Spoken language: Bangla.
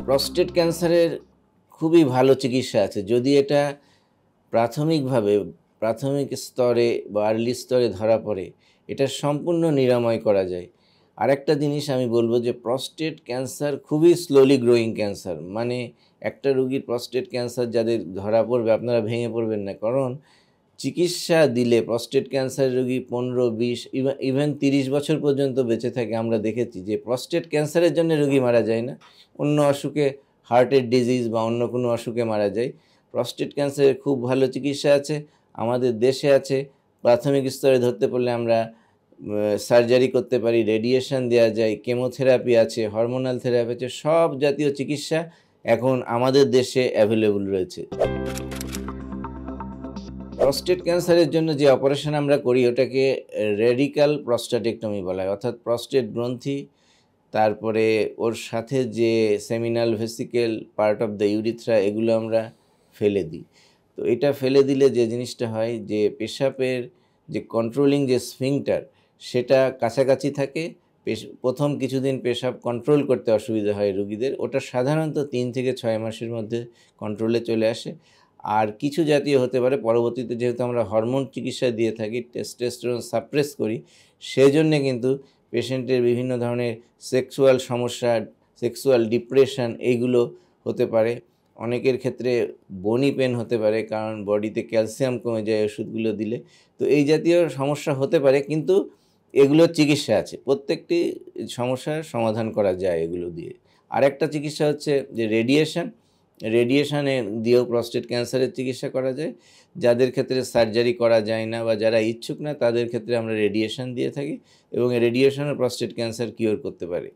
প্রস্টেট ক্যান্সারের খুবই ভালো চিকিৎসা আছে যদি এটা প্রাথমিকভাবে প্রাথমিক স্তরে বা আর্লি স্তরে ধরা পড়ে এটা সম্পূর্ণ নিরাময় করা যায়। আরেকটা জিনিস আমি বলবো যে প্রস্টেট ক্যান্সার খুবই স্লোলি গ্রোয়িং ক্যান্সার, মানে একটা রোগীর প্রস্টেট ক্যান্সার যাদের ধরা পড়বে আপনারা ভেঙে পড়বেন না, কারণ চিকিৎসা দিলে প্রস্টেট ক্যান্সার রোগী 15-20 ইভেন 30 বছর পর্যন্ত বেঁচে থাকে। আমরা দেখেছি যে প্রস্টেট ক্যান্সারের জন্য রোগী মারা যায় না, অন্য অসুখে হার্টের ডিজিজ বা অন্য কোনো অসুখে মারা যায়। প্রস্টেট ক্যান্সারের খুব ভালো চিকিৎসা আছে, আমাদের দেশে আছে। প্রাথমিক স্তরে ধরতে পারলে আমরা সার্জারি করতে পারি, রেডিয়েশন দেওয়া যায়, কেমোথেরাপি আছে, হরমোনাল থেরাপি আছে, সব জাতীয় চিকিৎসা এখন আমাদের দেশে অ্যাভেলেবল রয়েছে। প্রস্টেট ক্যান্সারের জন্য যে অপারেশন আমরা করি ওটাকে রেডিক্যাল প্রস্টাটেক্টমি বলা হয়, অর্থাৎ প্রস্টেট গ্রন্থি তারপরে ওর সাথে যে seminal vesicle part of the urethra এগুলো আমরা ফেলে দিই। তো এটা ফেলে দিলে যে জিনিসটা হয় যে পেশাবের যে কন্ট্রোলিং যে স্ফিংটার সেটা কাছাকাছি থাকে। প্রথম কিছুদিন পেশাব কন্ট্রোল করতে অসুবিধা হয় রোগীদের, ওটা সাধারণত 3 থেকে 6 মাসের মধ্যে কন্ট্রোলে চলে আসে। আর কিছু জাতীয় হতে পারে পরবর্তীতে, যেহেতু আমরা হরমোন চিকিৎসা দিয়ে থাকি, টেস্টোস্টেরন সাপ্রেস করি, সেজন্যে কিন্তু পেশেন্টের বিভিন্ন ধরনের সেক্সুয়াল সমস্যা, সেক্সুয়াল ডিপ্রেশন এইগুলো হতে পারে। অনেকের ক্ষেত্রে বনি পেন হতে পারে, কারণ বডিতে ক্যালসিয়াম কমে যায় ওষুধগুলো দিলে। তো এই জাতীয় সমস্যা হতে পারে, কিন্তু এগুলোর চিকিৎসা আছে, প্রত্যেকটি সমস্যার সমাধান করা যায় এগুলো দিয়ে। আরেকটা চিকিৎসা হচ্ছে যে রেডিয়েশনে দিয়েও প্রস্টেট ক্যান্সারের চিকিৎসা করা যায়। যাদের ক্ষেত্রে সার্জারি করা যায় না বা যারা ইচ্ছুক না তাদের ক্ষেত্রে আমরা রেডিয়েশন দিয়ে থাকি এবং রেডিয়েশনও প্রস্টেট ক্যান্সার কিওর করতে পারে।